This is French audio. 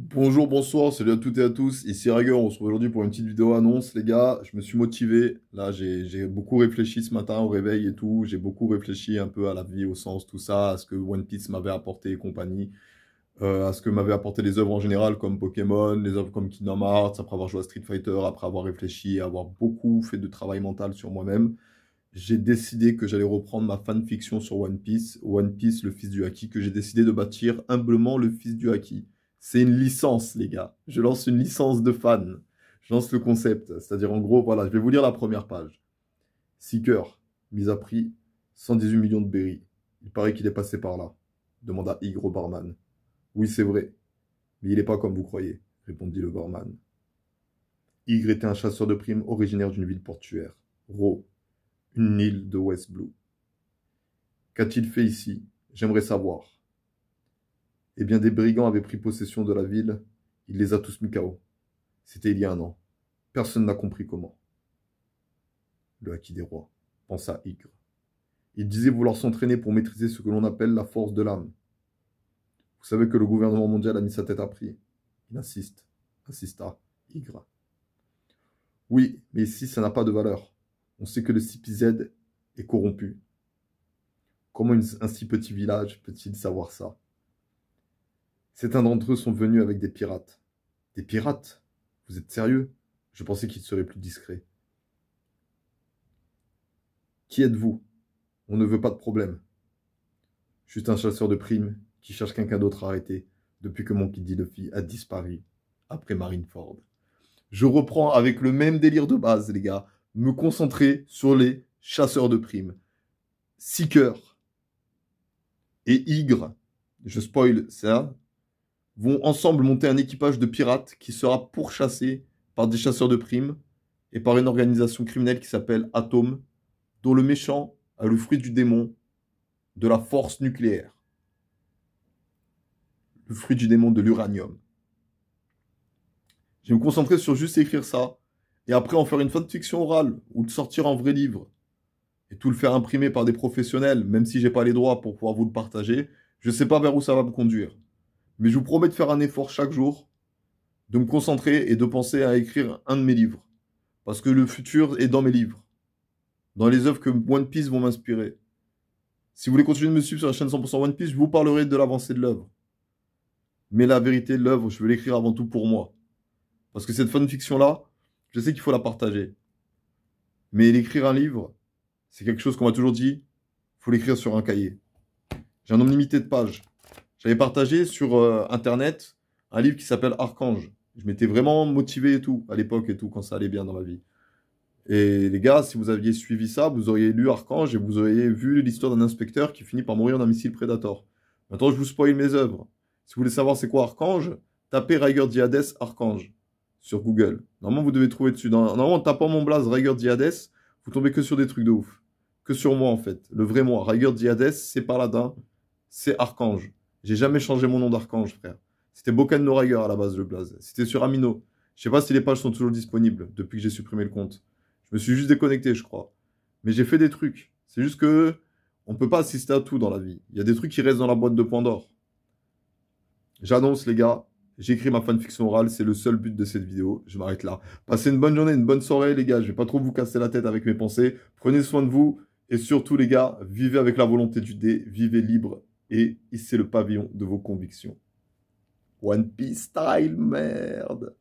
Bonjour, bonsoir, salut à toutes et à tous, ici Rager, on se retrouve aujourd'hui pour une petite vidéo annonce, les gars, je me suis motivé, là j'ai beaucoup réfléchi ce matin au réveil et tout, j'ai beaucoup réfléchi un peu à la vie, au sens, tout ça, à ce que One Piece m'avait apporté et compagnie, à ce que m'avaient apporté les œuvres en général comme Pokémon, les œuvres comme Kingdom Hearts, après avoir joué à Street Fighter, après avoir réfléchi, avoir beaucoup fait de travail mental sur moi-même, j'ai décidé que j'allais reprendre ma fanfiction sur One Piece, le fils du Haki, que j'ai décidé de bâtir humblement le fils du Haki. C'est une licence, les gars. Je lance une licence de fan. Je lance le concept. C'est-à-dire, en gros, voilà, je vais vous lire la première page. Seeker, mise à prix, 118 millions de berries. Il paraît qu'il est passé par là, demanda Ygre au barman. Oui, c'est vrai, mais il n'est pas comme vous croyez, répondit le barman. Ygre était un chasseur de primes originaire d'une ville portuaire, Ro, une île de West Blue. Qu'a-t-il fait ici? J'aimerais savoir. Eh bien, des brigands avaient pris possession de la ville. Il les a tous mis KO. C'était il y a un an. Personne n'a compris comment. Le Haki des rois, pensa Ygre. Il disait vouloir s'entraîner pour maîtriser ce que l'on appelle la force de l'âme. Vous savez que le gouvernement mondial a mis sa tête à prix. Il insista Ygre. Oui, mais ici, ça n'a pas de valeur. On sait que le CPZ est corrompu. Comment un si petit village peut-il savoir ça? Certains d'entre eux sont venus avec des pirates. Des pirates? Vous êtes sérieux? Je pensais qu'ils seraient plus discrets. Qui êtes-vous? On ne veut pas de problème. Juste un chasseur de primes qui cherche quelqu'un d'autre à arrêter depuis que mon Kid Luffy a disparu après Marineford. Je reprends avec le même délire de base, les gars. Me concentrer sur les chasseurs de primes. Seeker et Ygre, je spoil ça, vont ensemble monter un équipage de pirates qui sera pourchassé par des chasseurs de primes et par une organisation criminelle qui s'appelle Atom, dont le méchant a le fruit du démon de la force nucléaire. Le fruit du démon de l'uranium. Je vais me concentrer sur juste écrire ça, et après en faire une fanfiction orale, ou le sortir en vrai livre, et tout le faire imprimer par des professionnels, même si j'ai pas les droits pour pouvoir vous le partager. Je sais pas vers où ça va me conduire. Mais je vous promets de faire un effort chaque jour, de me concentrer et de penser à écrire un de mes livres. Parce que le futur est dans mes livres, dans les œuvres que One Piece vont m'inspirer. Si vous voulez continuer de me suivre sur la chaîne 100% One Piece, je vous parlerai de l'avancée de l'œuvre. Mais la vérité de l'œuvre, je veux l'écrire avant tout pour moi. Parce que cette fanfiction-là, je sais qu'il faut la partager. Mais l'écrire un livre, c'est quelque chose qu'on m'a toujours dit, il faut l'écrire sur un cahier. J'ai un nombre limité de pages. J'avais partagé sur Internet un livre qui s'appelle Archange. Je m'étais vraiment motivé et tout, à l'époque et tout, quand ça allait bien dans ma vie. Et les gars, si vous aviez suivi ça, vous auriez lu Archange et vous auriez vu l'histoire d'un inspecteur qui finit par mourir d'un missile Predator. Maintenant, je vous spoil mes œuvres. Si vous voulez savoir c'est quoi Archange, tapez Raiger Diades Archange sur Google. Normalement, vous devez trouver dessus. Normalement, en tapant mon blaze Raiger Diades, vous tombez que sur des trucs de ouf. Que sur moi, en fait. Le vrai moi. Raiger Diades, c'est Paladin, c'est Archange. J'ai jamais changé mon nom d'Archange, frère. C'était Bokan no Raiger à la base, le blaze. C'était sur Amino. Je sais pas si les pages sont toujours disponibles depuis que j'ai supprimé le compte. Je me suis juste déconnecté, je crois. Mais j'ai fait des trucs. C'est juste que on peut pas assister à tout dans la vie. Il y a des trucs qui restent dans la boîte de Pandore. J'annonce, les gars, j'écris ma fanfiction orale. C'est le seul but de cette vidéo. Je m'arrête là. Passez une bonne journée, une bonne soirée, les gars. Je vais pas trop vous casser la tête avec mes pensées. Prenez soin de vous. Et surtout, les gars, vivez avec la volonté du dé. Vivez libre. Et hissez le pavillon de vos convictions. One Piece style, merde.